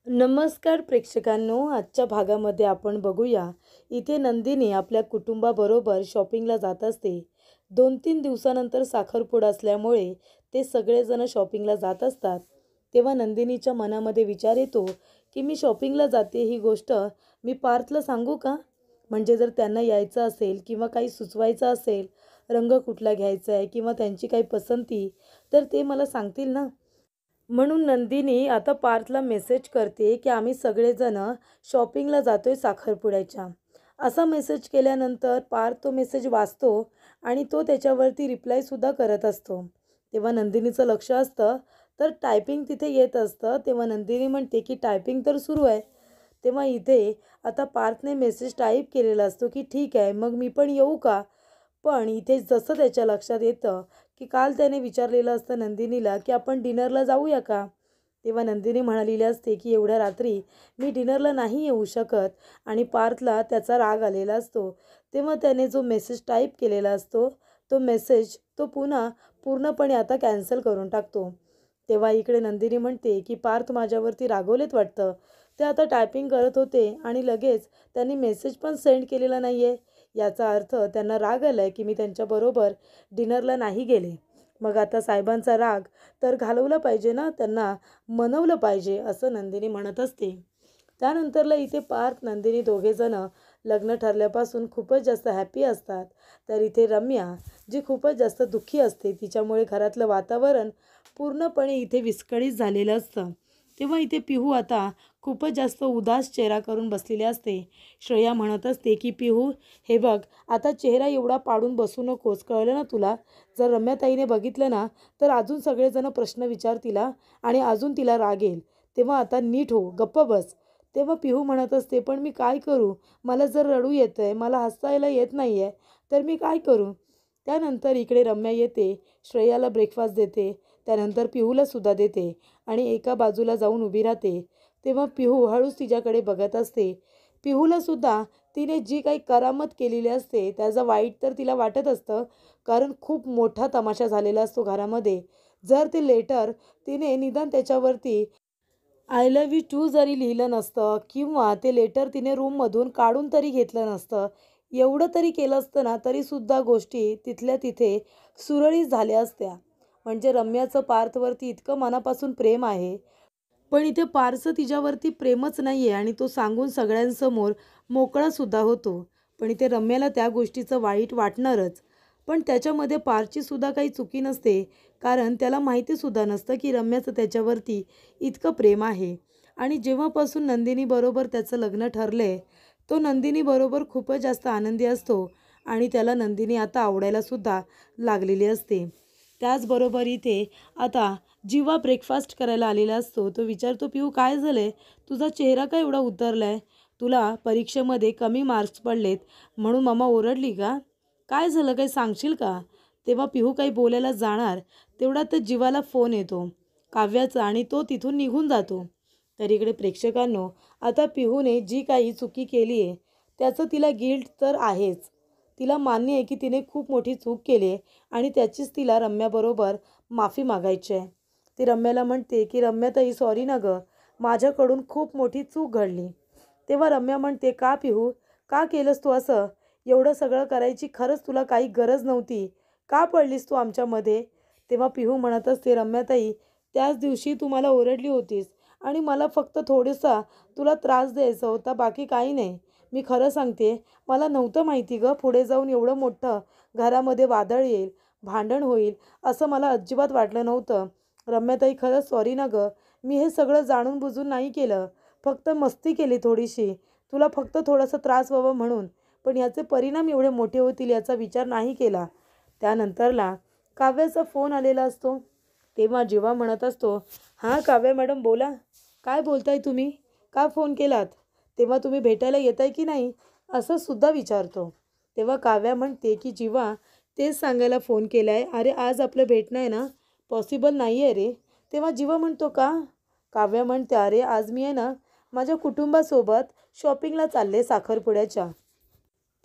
नमस्कार प्रेक्षकांनो, आजच्या भागामध्ये आपण बघूया. इथे नंदिनी आपल्या कुटुंबाबरोबर शॉपिंगला जात असते. 2-3 दिवसानंतर साखरपुडा असल्यामुळे ते सगळेजण शॉपिंगला जात असतात. तेव्हा नंदिनीच्या मनामध्ये विचार येतो की मी शॉपिंगला जाते ही गोष्ट मी पार्थला सांगू का? म्हणजे जर त्यांना यायचं असेल किंवा काही सुचवायचं असेल, रंग कुठला घ्यायचा आहे किंवा त्यांची काही पसंती, तर ते मला सांगतील ना. म्हणून नंदिनी आता पार्थला मेसेज करते की आम्ही सगळेजण शॉपिंगला जातोय साखरपुड्याच्या. असा मेसेज केल्यानंतर पार्थ तो मेसेज वाचतो आणि तो त्याच्यावरती रिप्लायसुद्धा करत असतो. तेव्हा नंदिनीचं लक्ष असतं तर टायपिंग तिथे येत असतं. तेव्हा नंदिनी म्हणते की टायपिंग तर सुरू आहे. तेव्हा इथे आता पार्थने मेसेज टाईप केलेला असतो की ठीक आहे, मग मी पण येऊ का? पण इथे जसं त्याच्या लक्षात येतं की काल त्याने विचारलेलं असतं नंदिनीला की आपण डिनरला जाऊया का? तेव्हा नंदिनी म्हणालेली असते की एवढ्या रात्री मी डिनरला नाही येऊ शकत आणि पार्थला त्याचा राग आलेला असतो. तेव्हा त्याने जो मेसेज टाईप केलेला असतो तो मेसेज तो पुन्हा पूर्णपणे आता कॅन्सल करून टाकतो. तेव्हा इकडे नंदिनी म्हणते की पार्थ माझ्यावरती रागवलेत वाटतं. ते आता टायपिंग करत होते आणि लगेच त्यांनी मेसेज पण सेंड केलेला नाही आहे. याचा अर्थ त्यांना राग आला आहे की मी त्यांच्याबरोबर डिनरला नाही गेले. मग आता साहेबांचा राग तर घालवला पाहिजे ना, त्यांना मनवलं पाहिजे असं नंदिनी म्हणत असते. त्यानंतरला इथे पार्थ नंदिनी दोघेजणं लग्न ठरल्यापासून खूपच जास्त हॅपी असतात. तर इथे रम्या जी खूपच जास्त दुःखी असते, तिच्यामुळे घरातलं वातावरण पूर्णपणे इथे विस्कळीत झालेलं असतं. तेव्हा इथे पिहू आता खूपच जास्त उदास चेहरा करून बसलेली असते. श्रेया म्हणत असते की पिहू, हे बघ, आता चेहरा एवढा पाडून बसू नकोस, कळलं ना तुला? जर रम्याताईने बघितलं ना तर अजून सगळेजण प्रश्न विचारतील आणि अजून तिला राग येईल. तेव्हा आता नीट हो, गप्प बस. तेव्हा पिहू म्हणत असते, पण मी काय करू? मला जर रडू येतंय, मला हसायला येत नाही आहे, तर मी काय करू? त्यानंतर इकडे रम्या येते, श्रेयाला ब्रेकफास्ट देते, त्यानंतर पिहूलासुद्धा देते आणि एका बाजूला जाऊन उभी राहते. तेव्हा पिहू हळूच तिच्याकडे बघत असते. पिहूलासुद्धा तिने जी काही करामत केलेली असते त्याचं वाईट तर तिला वाटत असतं, कारण खूप मोठा तमाशा झालेला असतो घरामध्ये. जर ते लेटर तिने निदान त्याच्यावरती आय लव्ह यू टू जरी लिहिलं नसतं किंवा ते लेटर तिने रूममधून काढून तरी घेतलं नसतं, एवढं तरी केलं असतं ना, तरीसुद्धा गोष्टी तिथल्या तिथे सुरळीत झाल्या असत्या. म्हणजे रम्याचं पार्थवरती इतकं मनापासून प्रेम आहे, पण इथे पार्थचं तिच्यावरती प्रेमच नाही आहे आणि तो सांगून सगळ्यांसमोर मोकळासुद्धा होतो. पण इथे रम्याला त्या गोष्टीचं वाईट वाटणारच. पण त्याच्यामध्ये पार्थची सुद्धा काही चुकी नसते, कारण त्याला माहितीसुद्धा नसतं की रम्याचं त्याच्यावरती इतकं प्रेम आहे. आणि जेव्हापासून नंदिनीबरोबर त्याचं लग्न ठरलं तो नंदिनीबरोबर खूपच जास्त आनंदी असतो आणि त्याला नंदिनी आता आवडायलासुद्धा लागलेली असते. त्याचबरोबर इथे आता जीवा ब्रेकफास्ट करायला आलेला असतो. तो विचारतो, पिहू काय झालं तुझा चेहरा का एवढा उतरला आहे? तुला परीक्षेमध्ये कमी मार्क्स पडलेत म्हणून मम्मा ओरडली का? काय झालं, काही सांगशील का? तेव्हा पिहू काही बोलायला जाणार तेवढ्यातच जीवाला फोन येतो काव्याचा आणि तो तिथून निघून जातो. तर इकडे प्रेक्षकांनो, आता पिहूने जी काही चुकी केली आहे त्याचं तिला गिल्ट तर आहेच. तिला मान्य आहे की तिने खूप मोठी चूक केली आहे आणि त्याचीच तिला रम्याबरोबर माफी मागायची आहे. ती रम्याला म्हणते की रम्याताई, सॉरी ना गं, माझ्याकडून खूप मोठी चूक घडली. तेव्हा रम्या म्हणते, का पिहू, का केलंस तू असं? एवढं सगळं करायची खरंच तुला काही गरज नव्हती. का पडलीस तू आमच्यामध्ये? तेव्हा पिहू म्हणत असते, रम्याताई, त्याच दिवशी तू मला ओरडली होतीस आणि मला फक्त थोडासा तुला त्रास द्यायचा होता, बाकी काही नाही. मी खरं सांगते, मला नव्हतं माहिती गं, पुढे जाऊन एवढं मोठं घरामध्ये वादळ येईल, भांडण होईल, असं मला अजिबात वाटलं नव्हतं. रम्याताई, खरंच सॉरी ना गं, मी हे सगळं जाणून बुजून नाही केलं, फक्त मस्ती केली थोडीशी, तुला फक्त थोडासा त्रास व्हावा म्हणून. पण याचे परिणाम एवढे मोठे होतील याचा विचार नाही केला. त्यानंतरला काव्याचा फोन आलेला असतो. तेव्हा जेव्हा म्हणत असतो, हां काव्या मॅडम बोला, काय बोलताय तुम्ही, का फोन केलात? तेव्हा तुम्ही भेटायला येताय की नाही असं सुद्धा विचारतो. तेव्हा काव्या म्हणते की जीवा, तेच सांगायला फोन केला आहे. अरे आज आपलं भेटणं आहे ना, पॉसिबल नाही आहे रे. तेव्हा जीवा म्हणतो, का? काव्या म्हणते, अरे आज मी आहे ना माझ्या कुटुंबासोबत शॉपिंगला चालले साखरपुड्याच्या.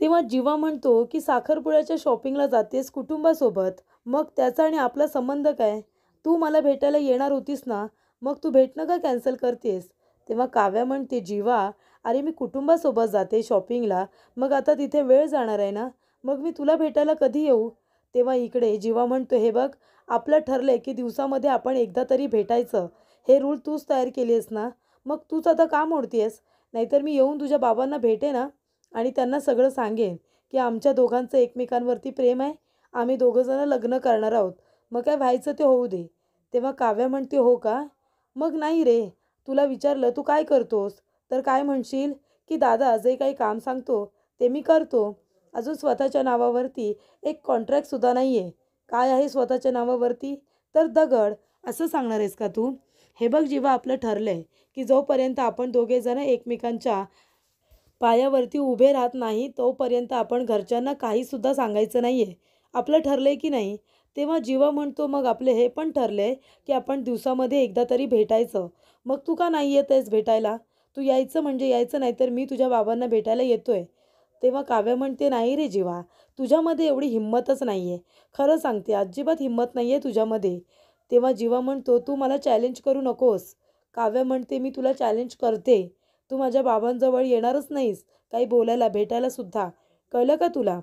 तेव्हा जीवा म्हणतो की साखरपुड्याच्या शॉपिंगला जातेस कुटुंबासोबत, मग त्याचा आणि आपला संबंध काय? तू मला भेटायला येणार होतीस ना, मग तू भेटणं का कॅन्सल करतेस? तेव्हा काव्या म्हणते, जीवा अरे मी कुटुंबासोबत जाते शॉपिंगला, मग आता तिथे वेळ जाणार आहे ना, मग मी तुला भेटायला कधी येऊ? तेव्हा इकडे जीवा म्हणतो, हे बघ आपलं ठरलं आहे की दिवसामध्ये आपण एकदा तरी भेटायचं. हे रूल तूच तयार केली आहेस ना, मग तूच आता का मोडतीयेस? नाहीतर मी येऊन तुझ्या बाबांना भेटे ना आणि त्यांना सगळं सांगेन की आमच्या दोघांचं एकमेकांवरती प्रेम आहे, आम्ही दोघंजणं लग्न करणार आहोत, मग काय व्हायचं ते होऊ दे. तेव्हा काव्या म्हणते, हो का? मग नाही रे, तुला विचारलं तू काय करतोस, तर काय म्हणशील की दादा जे काही काम सांगतो ते मी करतो. अजून स्वतःच्या नावावरती एक कॉन्ट्रॅक्टसुद्धा नाही आहे. काय आहे स्वतःच्या नावावरती? तर दगड. असं सांगणार आहेस का तू? हे बघ जीवा आपलं ठरलं आहे की जोपर्यंत आपण दोघेजणं एकमेकांच्या पायावरती उभे राहत नाही तोपर्यंत आपण घरच्यांना काहीसुद्धा सांगायचं नाही आहे. आपलं ठरलं आहे की नाही? तेव्हा जीवा म्हणतो, मग आपलं हे पण ठरलं आहे की आपण दिवसामध्ये एकदा तरी भेटायचं. मग तू का नाही येत आहेस भेटायला? तू यायचं म्हणजे यायचं, नाही तर मी तुझ्या बाबांना भेटायला येतो आहे. तेव्हा काव्य म्हणते, नाही रे जीवा, तुझ्यामध्ये एवढी हिंमतच नाही आहे. खरं सांगते अजिबात हिंमत नाही आहे तुझ्यामध्ये. तेव्हा जीवा म्हणतो, तू मला चॅलेंज करू नकोस. काव्य म्हणते, मी तुला चॅलेंज करते. तू माझ्या बाबांजवळ येणारच नाहीस काही बोलायला भेटायला सुद्धा, कळलं का तुला?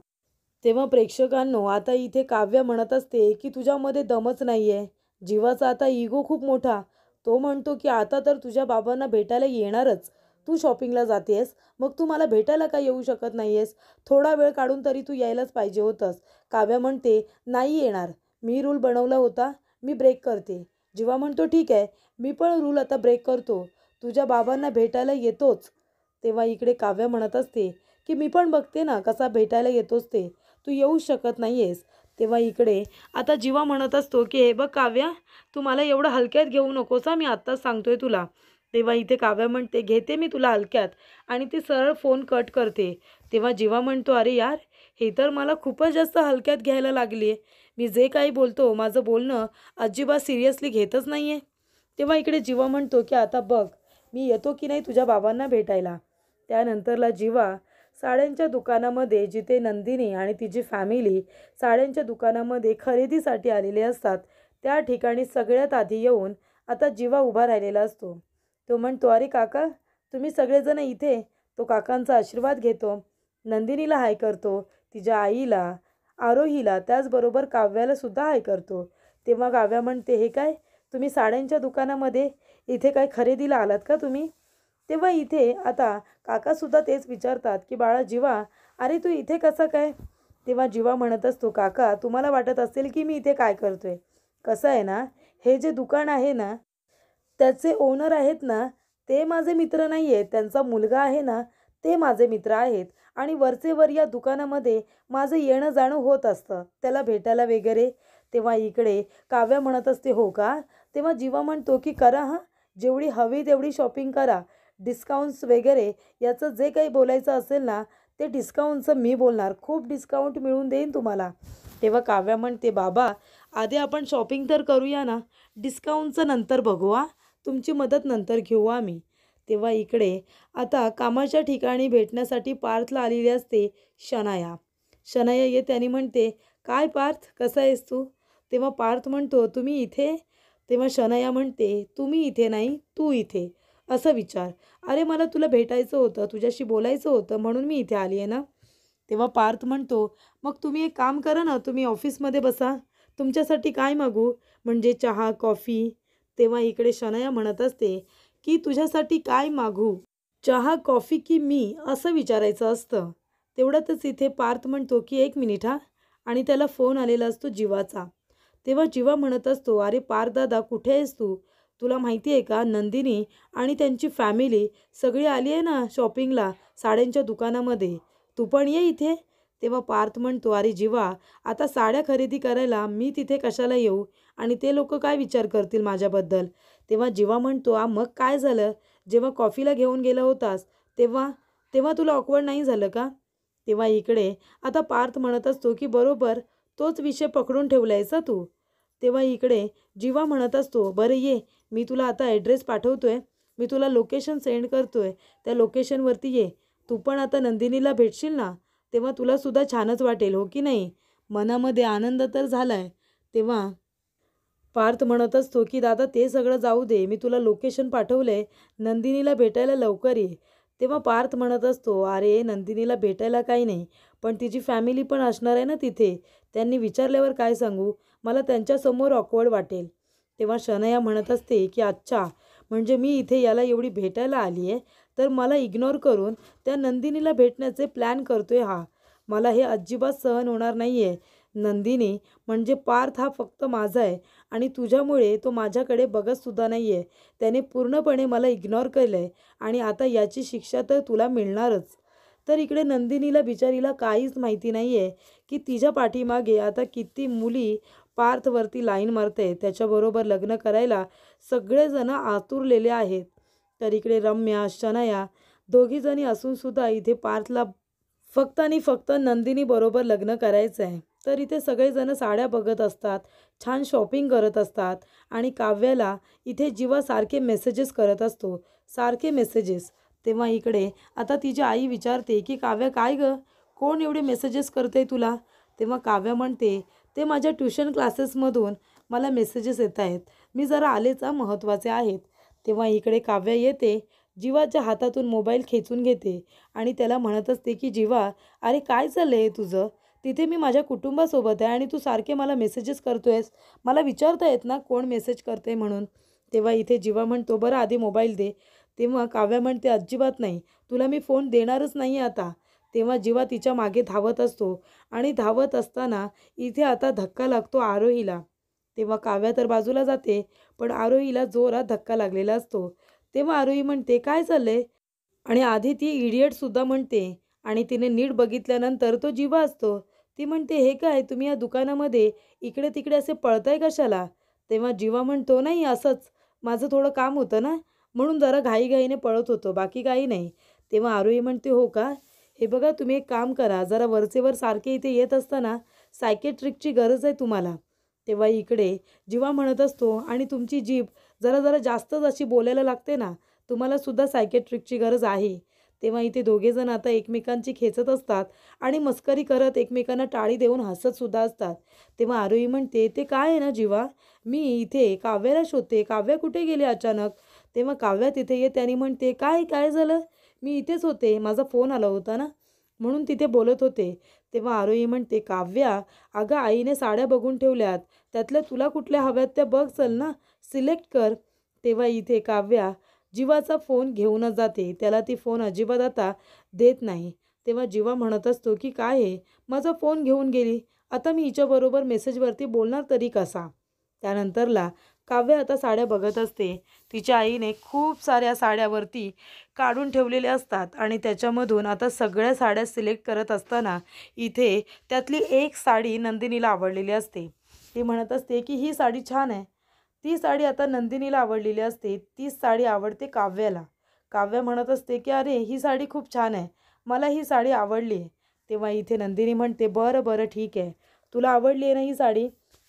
तेव्हा प्रेक्षकांनो आता इथे काव्य म्हणत असते की तुझ्यामध्ये दमच नाही आहे. जीवाचा आता इगो खूप मोठा. तो म्हणतो की आता तर तुझ्या बाबांना भेटायला येणारच. तू शॉपिंगला जातेस, मग तू मला भेटायला का येऊ शकत नाही आहेस? थोडा वेळ काढून तरी तू यायलाच पाहिजे होतंस. काव्य म्हणते, नाही येणार. मी रूल बनवला होता, मी ब्रेक करते. जीवा म्हणतो, ठीक आहे, मी पण रूल आता ब्रेक करतो. तुझ्या बाबांना भेटायला येतोच. तेव्हा इकडे काव्य म्हणत असते की मी पण बघते ना कसा भेटायला येतोच ते. तू येऊ शकत नाही आहेस. तेव्हा इकडे आता जीवा म्हणत असतो की हे बघ काव्या, तू मला एवढं हलक्यात घेऊ नकोस हां, मी आत्ताच सांगतोय तुला. तेव्हा इथे काव्या म्हणते, घेते मी तुला हलक्यात, आणि ती सरळ फोन कट करते. तेव्हा जीवा म्हणतो, अरे यार, हे तर मला खूपच जास्त हलक्यात घ्यायला लागली आहे. मी जे काही बोलतो माझं बोलणं अजिबात सिरियसली घेतच नाही आहे. तेव्हा इकडे जीवा म्हणतो की आता बघ मी येतो की नाही तुझ्या बाबांना भेटायला. त्यानंतरला जीवा साड्यांच्या दुकानामध्ये, जिथे नंदिनी आणि तिची फॅमिली साड्यांच्या दुकानामध्ये खरेदीसाठी आलेले असतात, त्या ठिकाणी सगळ्यात आधी येऊन आता जीवा उभा राहिलेला असतो. तो म्हणतो, अरे काका, तुम्ही सगळेजण इथे. तो काकांचा आशीर्वाद घेतो, नंदिनीला हाय करतो, तिच्या आईला, आरोहीला, त्याचबरोबर काव्याला सुद्धा हाय करतो. तेव्हा काव्या म्हणते, हे काय, तुम्ही साड्यांच्या दुकानामध्ये इथे काय खरेदीला आलात का तुम्ही? तेव्हा इथे आता काकासुद्धा तेच विचारतात की बाळा जीवा, अरे तू इथे कसा काय? तेव्हा जीवा म्हणत असतो, काका तुम्हाला वाटत असेल की मी इथे काय करतोय. कसं आहे ना, हे जे दुकान आहे ना, त्याचे ओनर आहेत ना, ते माझे मित्र नाही आहेत. त्यांचा मुलगा आहे ना, ते माझे मित्र आहेत. आणि वरचेवर या दुकानामध्ये माझं येणं जाणं होत असतं त्याला भेटायला वगैरे. तेव्हा इकडे काव्या म्हणत असते, हो का? तेव्हा जीवा म्हणतो की करा हां, जेवढी हवी तेवढी शॉपिंग करा. डिस्काउंट्स वगैरे याचं जे काही बोलायचं असेल ना, ते डिस्काउंटचं मी बोलणार. खूप डिस्काउंट मिळून देईन तुम्हाला. तेव्हा काव्या म्हणते, बाबा आधी आपण शॉपिंग तर करूया ना, डिस्काउंटचं नंतर बघू हां, तुमची मदत नंतर घेऊ आम्ही. तेव्हा इकडे आता कामाच्या ठिकाणी भेटण्यासाठी पार्थला आलेली असते शनाया. शनाया येते आणि म्हणते, काय पार्थ, कसा आहेस तू? तेव्हा पार्थ म्हणतो, तुम्ही इथे? तेव्हा शनाया म्हणते, तुम्ही इथे नाही, तू इथे. असं विचार. अरे मला तुला भेटायचं होतं, तुझ्याशी बोलायचं होतं, म्हणून मी इथे आली आहे ना. तेव्हा पार्थ म्हणतो, मग तुम्ही एक काम करा ना, तुम्ही ऑफिसमध्ये बसा. तुमच्यासाठी काय मागू? म्हणजे चहा, कॉफी? तेव्हा इकडे शनाया म्हणत असते की तुझ्यासाठी काय मागू? चहा, कॉफी की मी, असं विचारायचं असतं. तेवढ्यातच इथे पार्थ म्हणतो की एक मिनिट हां, आणि त्याला फोन आलेला असतो जीवाचा. तेव्हा जीवा म्हणत असतो, अरे पार्थ दादा, कुठे आहेस तू? तुला माहिती आहे का, नंदिनी आणि त्यांची फॅमिली सगळी आली आहे ना शॉपिंगला साड्यांच्या दुकानामध्ये, तू पण ये इथे. तेव्हा पार्थ म्हणतो, अरे जीवा, आता साड्या खरेदी करायला मी तिथे कशाला येऊ, आणि ते लोक काय विचार करतील माझ्याबद्दल. तेव्हा जीवा म्हणतो, मग काय झालं, जेव्हा कॉफीला घेऊन गेला होतास तेव्हा तेव्हा तुला ऑकवर्ड नाही झालं का? तेव्हा इकडे आता पार्थ म्हणत असतो की बरोबर तोच विषय पकडून ठेवलायस तू. तेव्हा इकडे जीवा म्हणत असतो, बरं ये, मी तुला आता ॲड्रेस पाठवतोय, मी तुला लोकेशन सेंड करतोय, त्या लोकेशनवरती ये. तू पण आता नंदिनीला भेटशील ना, तेव्हा तुलासुद्धा छानच वाटेल, हो की नाही? मनामध्ये आनंद तर झाला आहे. तेव्हा पार्थ म्हणत असतो की दादा ते सगळं जाऊ दे, मी तुला लोकेशन पाठवलंय, नंदिनीला भेटायला लवकर ये. तेव्हा पार्थ म्हणत असतो अरे नंदिनीला भेटायला काही नाही, पण तिची फॅमिली पण असणार आहे ना तिथे, त्यांनी विचारल्यावर काय सांगू, मला त्यांच्यासमोर ऑकवर्ड वाटेल. तेव्हा शनया म्हणत असते की अच्छा, म्हणजे मी इथे याला एवढी भेटायला आली आहे तर मला इग्नोर करून त्या नंदिनीला भेटण्याचे प्लॅन करतोय हा. मला हे अजिबात सहन होणार नाही आहे. नंदिनी म्हणजे पार्थ हा फक्त माझा आहे आणि तुझ्यामुळे तो माझ्याकडे बघतसुद्धा नाही आहे. त्याने पूर्णपणे मला इग्नोर केलं आहे आणि आता याची शिक्षा तर तुला मिळणारच. तर इकडे नंदिनीला बिचारीला काहीच माहिती नाही आहे की तिच्या पाठीमागे आता किती मुली पार्थवरती लाईन मारते, त्याच्याबरोबर लग्न करायला सगळेजण आतुरलेले आहेत. तर इकडे रम्या शनया दोघीजणी असूनसुद्धा इथे पार्थला फक्त आणि फक्त नंदिनीबरोबर लग्न करायचं आहे. तर इथे सगळेजण साड्या बघत असतात, छान शॉपिंग करत असतात आणि काव्याला इथे जीवा सारखे मेसेजेस करत असतो, सारखे मेसेजेस. तेव्हा इकडे आता तिची आई विचारते की काव्या काय गं, कोण एवढे मेसेजेस करते तुला. तेव्हा काव्या म्हणते ते माझ्या ट्युशन क्लासेसमधून मला मेसेजेस येत आहेत, मी जरा आलेच महत्त्वाचे आहेत. तेव्हा इकडे काव्या येते, जीवाच्या हातातून मोबाईल खेचून घेते आणि त्याला म्हणत असते की जीवा, अरे काय चाललं आहे तुझं, तिथे मी माझ्या कुटुंबासोबत आहे आणि तू सारखे मला मेसेजेस करतोयस, मला विचारता येत ना कोण मेसेज करते म्हणून. तेव्हा इथे जीवा म्हणतो बरं आधी मोबाईल दे. तेव्हा काव्या म्हणते अजिबात नाही, तुला मी फोन देणारच नाही आता. तेव्हा जीवा तिच्या मागे धावत असतो आणि धावत असताना इथे आता धक्का लागतो आरोहीला. तेव्हा काव्या तर बाजूला जाते, पण आरोहीला जोरात धक्का लागलेला असतो. तेव्हा आरोही म्हणते काय चाललंय, आणि आधी ती इडियटसुद्धा म्हणते आणि तिने नीट बघितल्यानंतर तो जीवा असतो. ती म्हणते हे काय, तुम्ही या दुकानामध्ये इकडे तिकडे असे पळताय कशाला. तेव्हा जीवा म्हणतो नाही असंच, माझं थोडं काम होतं ना, म्हणून जरा घाईघाईने पळत होतो, बाकी काही नाही. तेव्हा आरोही म्हणते हो का, हे बघा तुम्ही एक काम करा, जरा वरचेवर सारखे इथे येत असताना सायकेट्रिकची गरज आहे तुम्हाला. तेव्हा इकडे जीवा म्हणत असतो आणि तुमची जीभ जरा जरा जास्तच अशी बोलायला लागते ना, तुम्हाला सुद्धा सायकेट्रिकची गरज आहे. तेव्हा इथे दोघेजण आता एकमेकांची खेचत असतात आणि मस्करी करत एकमेकांना टाळी देऊन हसतसुद्धा असतात. तेव्हा आरोही म्हणते ते काय आहे ना जीवा, मी इथे काव्याला शोधते, काव्या कुठे गेली अचानक. तेव्हा काव्या तिथे येते आणि म्हणते काय काय झालं, मी इथेच होते, माझा फोन आला होता ना म्हणून तिथे बोलत होते. तेव्हा आरोही म्हणते काव्या, अगं आईने साड्या बघून ठेवल्यात, त्यातल्या तुला कुठल्या हव्यात त्या बघ चल ना, सिलेक्ट कर. तेव्हा इथे काव्या जीवाचा फोन घेऊनच जाते, त्याला ती फोन अजिबात आता देत नाही. तेव्हा जीवा म्हणत असतो की काय आहे, माझा फोन घेऊन गेली, आता मी हिच्याबरोबर मेसेजवरती बोलणार तरी कसा. त्यानंतरला काव्य आता साड्या बघत असते, तिच्या आईने खूप साऱ्या साड्यावरती काढून ठेवलेल्या असतात आणि त्याच्यामधून आता सगळ्या साड्या सिलेक्ट करत असताना इथे त्यातली एक साडी नंदिनीला आवडलेली असते. ती म्हणत असते की ही साडी छान आहे. ती साडी आता नंदिनीला आवडलेली असते, तीच साडी आवडते काव्याला. काव्य म्हणत असते की अरे ही साडी खूप छान आहे, मला ही साडी आवडली आहे. तेव्हा इथे नंदिनी म्हणते बरं बरं ठीक आहे, तुला आवडली आहे ना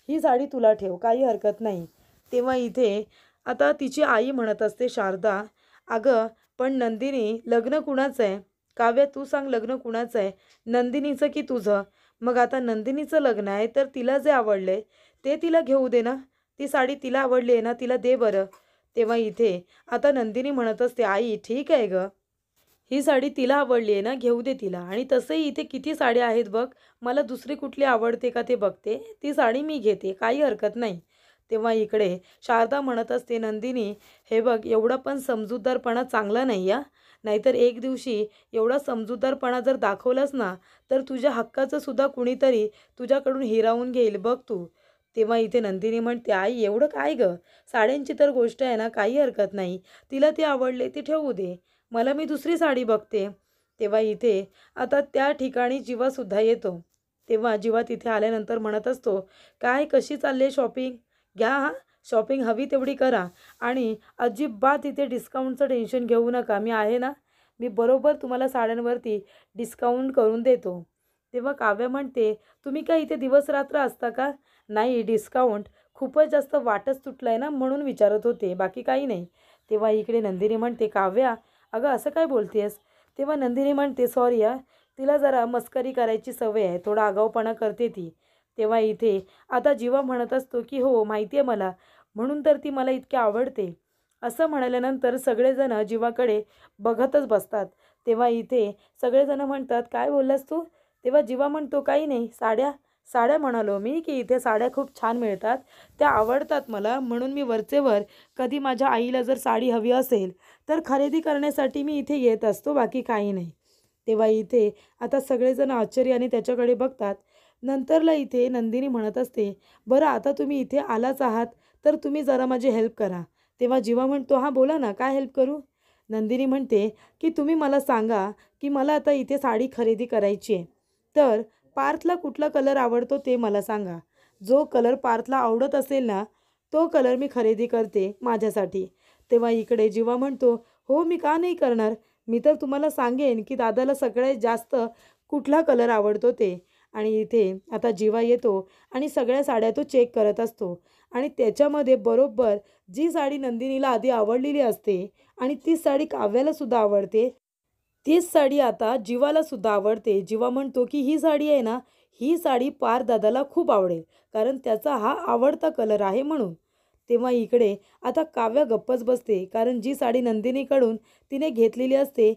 ही साडी तुला ठेव, काही हरकत नाही. तेव्हा इथे आता तिची आई म्हणत असते शारदा, अगं पण नंदिनी लग्न कुणाचं आहे, काव्य तू सांग लग्न कुणाचं आहे, नंदिनीचं की तुझं. मग आता नंदिनीचं लग्न आहे तर तिला जे आवडलं आहे ते तिला घेऊ दे ना, ती साडी तिला आवडली आहे ना, तिला दे बरं. तेव्हा इथे आता नंदिनी म्हणत असते आई ठीक आहे गं, ही साडी तिला आवडली आहे ना, घेऊ दे तिला, आणि तसंही इथे किती साड्या आहेत बघ, मला दुसरी कुठली आवडते का ते बघते, ती साडी मी घेते, काही हरकत नाही. तेव्हा इकडे शारदा म्हणत असते नंदिनी, हे बघ एवढा पण समजूतदारपणा चांगला नाही या, नाहीतर एक दिवशी एवढा समजूतदारपणा जर दाखवलास ना तर तुझ्या हक्काचं सुद्धा कुणीतरी तुझ्याकडून हिरावून घेईल बघ तू. तेव्हा इथे नंदिनी म्हणते आई एवढं काय गं, साड्यांची तर गोष्ट आहे ना, काही हरकत नाही, तिला ती आवडले ती ठेवू दे, मला मी दुसरी साडी बघते. तेव्हा इथे आता त्या ठिकाणी जीवासुद्धा येतो. तेव्हा जीवा तिथे आल्यानंतर म्हणत असतो काय कशी चालली शॉपिंग, घ्या हां, शॉपिंग हवी तेवढी करा आणि अजिबात इथे डिस्काउंटचं टेन्शन घेऊ नका, मी आहे ना, मी बरोबर तुम्हाला साड्यांवरती डिस्काउंट करून देतो. तेव्हा काव्य म्हणते तुम्ही काय इथे दिवस रात्र असता का, नाही डिस्काउंट खूपच जास्त वाटच तुटलं आहे ना म्हणून विचारत होते, बाकी काही नाही. तेव्हा इकडे नंदिनी म्हणते काव्या अगं असं काय बोलतेस. तेव्हा नंदिनी म्हणते सॉरी तिला जरा मस्करी करायची सवय आहे, थोडा आगाऊपणा करते ती. तेव्हा इथे आता जीवा म्हणत असतो की हो माहिती आहे मला, म्हणून तर ती मला इतकी आवडते. असं म्हणाल्यानंतर सगळेजण जीवाकडे बघतच बसतात. तेव्हा इथे सगळेजण म्हणतात काय बोललास तू? तेव्हा जीवा म्हणतो काही नाही, साड्या साड्या म्हणालो मी, की इथे साड्या खूप छान मिळतात, त्या आवडतात मला, म्हणून मी वरचेवर कधी माझ्या आईला जर साडी हवी असेल तर खरेदी करण्यासाठी मी इथे येत असतो, बाकी काही नाही. तेव्हा इथे आता सगळेजण आश्चर्याने त्याच्याकडे बघतात. नंतरला इथे नंदिनी म्हणत असते, बरं आता तुम्ही इथे आलाच आहात तर तुम्ही जरा माझी हेल्प करा. तेव्हा जीवा म्हणतो हां बोला ना, काय हेल्प करू? नंदिनी म्हणते की तुम्ही मला सांगा की मला आता इथे साडी खरेदी करायची आहे, तर पार्थला कुठला कलर आवडतो ते मला सांगा. जो कलर पार्थला आवडत असेल ना, तो कलर मी खरेदी करते माझ्यासाठी. तेव्हा इकडे जीवा म्हणतो हो मी का नाही करणार, मी तर तुम्हाला सांगेन की दादाला सगळ्यात जास्त कुठला कलर आवडतो ते. आणि इथे आता जीवा येतो आणि सगळ्या साड्या तो चेक करत असतो आणि त्याच्यामध्ये बरोबर जी साडी नंदिनीला आधी आवडलेली असते आणि तीच साडी काव्याला सुद्धा आवडते, तीच साडी आता जीवाला सुद्धा आवडते. जीवा म्हणतो की ही साडी आहे ना, ही साडी पार दादाला खूप आवडेल, कारण त्याचा हा आवडता कलर आहे म्हणून. तेव्हा इकडे आता काव्या गप्पच बसते, कारण जी साडी नंदिनीकडून तिने घेतलेली असते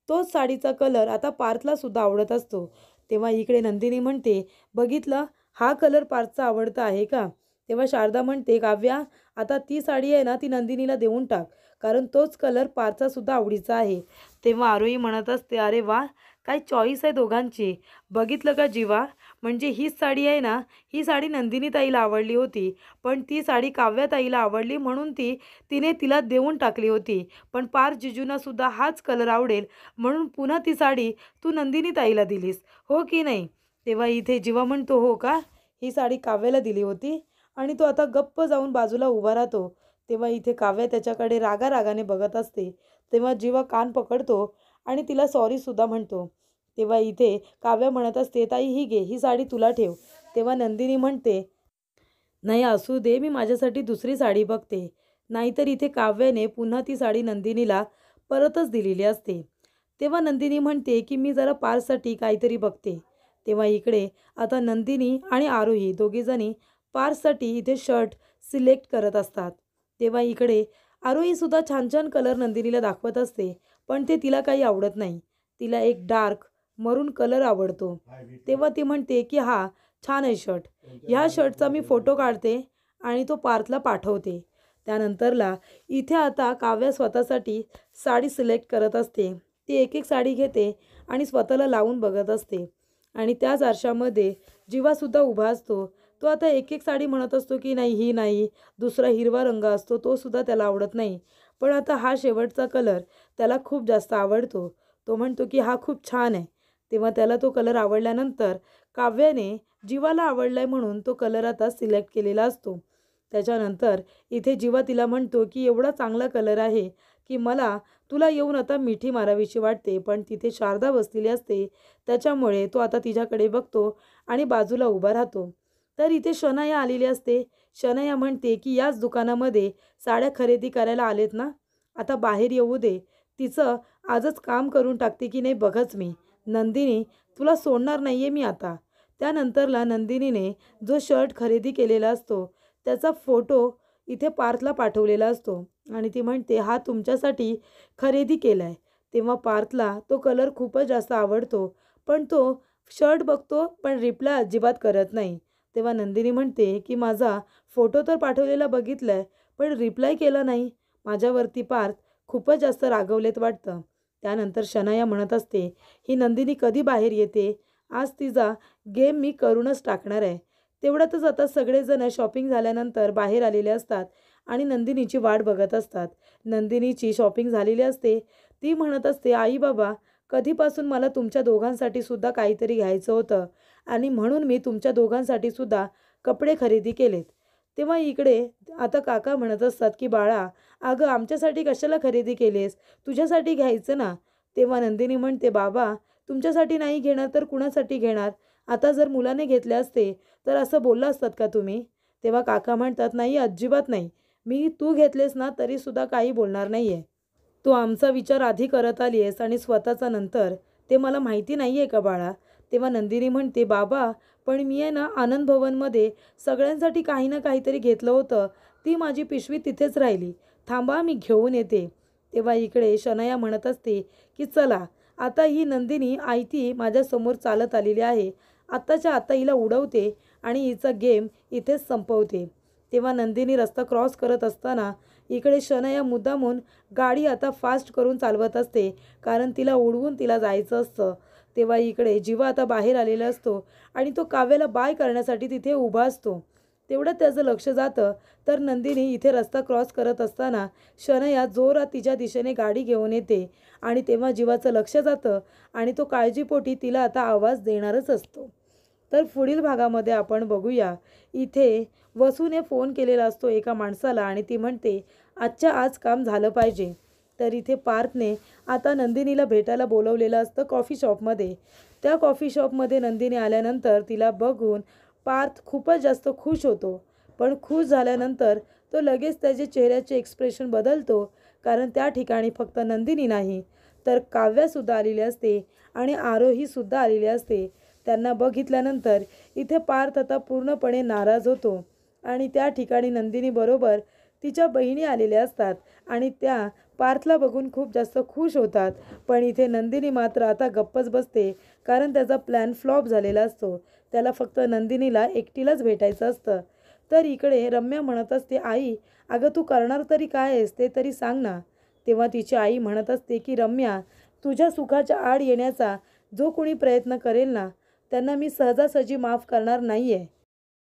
तोच साडीचा कलर आता पार्थला सुद्धा आवडत असतो. तेव्हा इकडे नंदिनी म्हणते बघितलं, हा कलर पार्थचा आवडता आहे का? तेव्हा शारदा म्हणते काव्या, आता ती साडी आहे ना ती नंदिनीला देऊन टाक, कारण तोच कलर पार्थचा सुद्धा आवडीचा आहे. तेव्हा आरोही म्हणत असते अरे वा, काय चॉईस आहे दोघांची. बघितलं का जीवा, म्हणजे हीच साडी आहे ना, ही साडी नंदिनी ताईला आवडली होती, पण ती साडी काव्या ताईला आवडली म्हणून तिने तिला देऊन टाकली होती, पण पार जिजूंना सुद्धा हाच कलर आवडेल म्हणून पुन्हा ती साडी तू नंदिनी ताईला दिलीस, हो की नाही? तेव्हा इथे जीवा म्हणतो हो का, ही साडी काव्याला दिली होती, आणि तो आता गप्प जाऊन बाजूला उभा राहतो. तेव्हा इथे काव्या त्याच्याकडे रागारागाने बघत असते. तेव्हा जीवा कान पकडतो आणि तिला सॉरीसुद्धा म्हणतो. तेव्हा इथे काव्या म्हणत असते ताई ही घे, ही साडी तुला ठेव. तेव्हा नंदिनी म्हणते नाही असू दे, मी माझ्यासाठी दुसरी साडी बघते. नाहीतर इथे काव्याने पुन्हा ती साडी नंदिनीला परतच दिलेली असते. तेव्हा नंदिनी म्हणते की मी जरा पार्ससाठी काहीतरी बघते. तेव्हा इकडे आता नंदिनी आणि आरोही दोघीजणी पार्ससाठी इथे शर्ट सिलेक्ट करत असतात. तेव्हा इकडे आरोहीसुद्धा छान छान कलर नंदिनीला दाखवत असते, पण ते तिला काही आवडत नाही. तिला एक डार्क मरून कलर आवडतो. तेव्हा ती म्हणते की हा छान आहे शर्ट, ह्या शर्टचा मी फोटो काढते आणि तो पार्थला पाठवते. त्यानंतरला इथे आता काव्या स्वतःसाठी साडी सिलेक्ट करत असते. ती एक एक साडी घेते आणि स्वतःला लावून बघत असते. आणि त्याच आरशामध्ये जीवासुद्धा उभा असतो. तो आता एक एक साडी म्हणत असतो की नाही ही नाही, दुसरा हिरवा रंग असतो तो सुद्धा त्याला आवडत नाही, पण आता हा शेवटचा कलर त्याला खूप जास्त आवडतो. तो म्हणतो की हा खूप छान आहे. तेव्हा त्याला तो कलर आवडल्यानंतर काव्याने जीवाला आवडलाय म्हणून तो कलर आता सिलेक्ट केलेला असतो. त्याच्यानंतर इथे जीवा तिला म्हणतो की एवढा चांगला कलर आहे की मला तुला येऊन आता मिठी मारावीशी वाटते, पण तिथे शारदा बसलेली असते, त्याच्यामुळे तो आता तिच्याकडे बघतो आणि बाजूला उभा राहतो. तर इथे शनाया आलेली असते. शनाया म्हणते की याच दुकानामध्ये साड्या खरेदी करायला आलेत ना, आता बाहेर येऊ दे, तिचं आजच काम करून टाकते की नाही बघच मी. नंदिनी, तुला सोडणार नाही आहे मी आता. त्यानंतरला नंदिनीने जो शर्ट खरेदी केलेला असतो त्याचा फोटो इथे पार्थला पाठवलेला असतो आणि ती म्हणते हा तुमच्यासाठी खरेदी केला आहे. तेव्हा पार्थला तो कलर खूपच जास्त आवडतो, पण तो शर्ट बघतो पण रिप्लाय अजिबात करत नाही. तेव्हा नंदिनी म्हणते की माझा फोटो तर पाठवलेला बघितला आहे, पण रिप्लाय केला नाही. माझ्यावरती पार्थ खूपच जास्त रागवलेत वाटतं. त्यानंतर शनाया म्हणत असते ही नंदिनी कधी बाहेर येते, आज तिचा गेम मी करूनच टाकणार आहे. तेवढ्यातच आता सगळेजण शॉपिंग झाल्यानंतर बाहेर आलेले असतात आणि नंदिनीची वाट बघत असतात. नंदिनीची शॉपिंग झालेली असते. ती म्हणत असते आई बाबा, कधीपासून मला तुमच्या दोघांसाठी सुद्धा काहीतरी घ्यायचं होतं आणि म्हणून मी तुमच्या दोघांसाठी सुद्धा कपडे खरेदी केलेत. तेव्हा इकडे आता काका म्हणत असतात की बाळा, अगं आमच्यासाठी कशाला खरेदी केलीस, तुझ्यासाठी घ्यायचं ना. तेव्हा नंदिनी म्हणते बाबा, तुमच्यासाठी नाही घेणार तर कुणासाठी घेणार? आता जर मुलाने घेतले असते तर असं बोललं असतात का तुम्ही? तेव्हा काका म्हणतात नाही अजिबात नाही, मी तू घेतलेस ना तरीसुद्धा काही बोलणार नाही आहे. तू आमचा विचार आधी करत आली आहेस आणि स्वतःचा नंतर, ते मला माहिती नाही आहे का बाळा? तेव्हा नंदिनी म्हणते, बाबा पण मी आहे ना आनंद भवनमध्ये सगळ्यांसाठी काही ना काहीतरी घेतलं होतं, ती माझी पिशवी तिथेच राहिली, थांबा मी घेऊन येते. तेव्हा इकडे शनया म्हणत असते की चला आता ही नंदिनी आयती माझ्यासमोर चालत आलेली आहे, आत्ताच्या आत्ता हिला उडवते आणि हिचा गेम इथेच संपवते. तेव्हा नंदिनी रस्ता क्रॉस करत असताना इकडे शनया मुद्दामून गाडी आता फास्ट करून चालवत असते, कारण तिला उडवून तिला जायचं असतं. तेव्हा इकडे जीवा आता बाहेर आलेला असतो आणि तो काव्याला बाय करण्यासाठी तिथे उभा असतो. तेवढं त्याचं लक्ष जातं तर नंदिनी इथे रस्ता क्रॉस करत असताना शनया जोरात तिच्या दिशेने गाडी घेऊन येते आणि तेव्हा जीवाचं लक्ष जातं आणि तो काळजीपोटी तिला आता आवाज देणारच असतो. तर पुढील भागामध्ये आपण बघूया, इथे वसूने फोन केलेला असतो एका माणसाला आणि ती म्हणते आजच्या आज काम झालं पाहिजे. तर इथे पार्थने आता नंदिनीला भेटायला बोलवलेलं असतं कॉफी शॉपमध्ये. त्या कॉफी शॉपमध्ये नंदिनी आल्यानंतर तिला बघून पार्थ खूपच जास्त खुश होतो, पण खुश झाल्यानंतर तो लगेच त्याचे चेहऱ्याचे एक्सप्रेशन बदलतो, कारण त्या ठिकाणी फक्त नंदिनी नाही तर काव्यासुद्धा आलेली असते आणि आरोहीसुद्धा आलेली असते. त्यांना बघितल्यानंतर इथे पार्थ आता पूर्णपणे नाराज होतो आणि त्या ठिकाणी नंदिनीबरोबर तिच्या बहिणी आलेल्या असतात आणि त्या पार्थला बघून खूप जास्त खुश होतात. पण इथे नंदिनी मात्र आता गप्पच बसते, कारण त्याचा प्लॅन फ्लॉप झालेला असतो. त्याला फक्त नंदिनीला एकटीलाच भेटायचं असतं. तर इकडे रम्या म्हणत असते, आई अगं तू करणार तरी काय आहेस ते तरी सांग ना. तेव्हा तिची आई म्हणत असते की रम्या, तुझ्या सुखाच्या आड येण्याचा जो कोणी प्रयत्न करेल ना त्यांना मी सहजासहजी माफ करणार नाही आहे.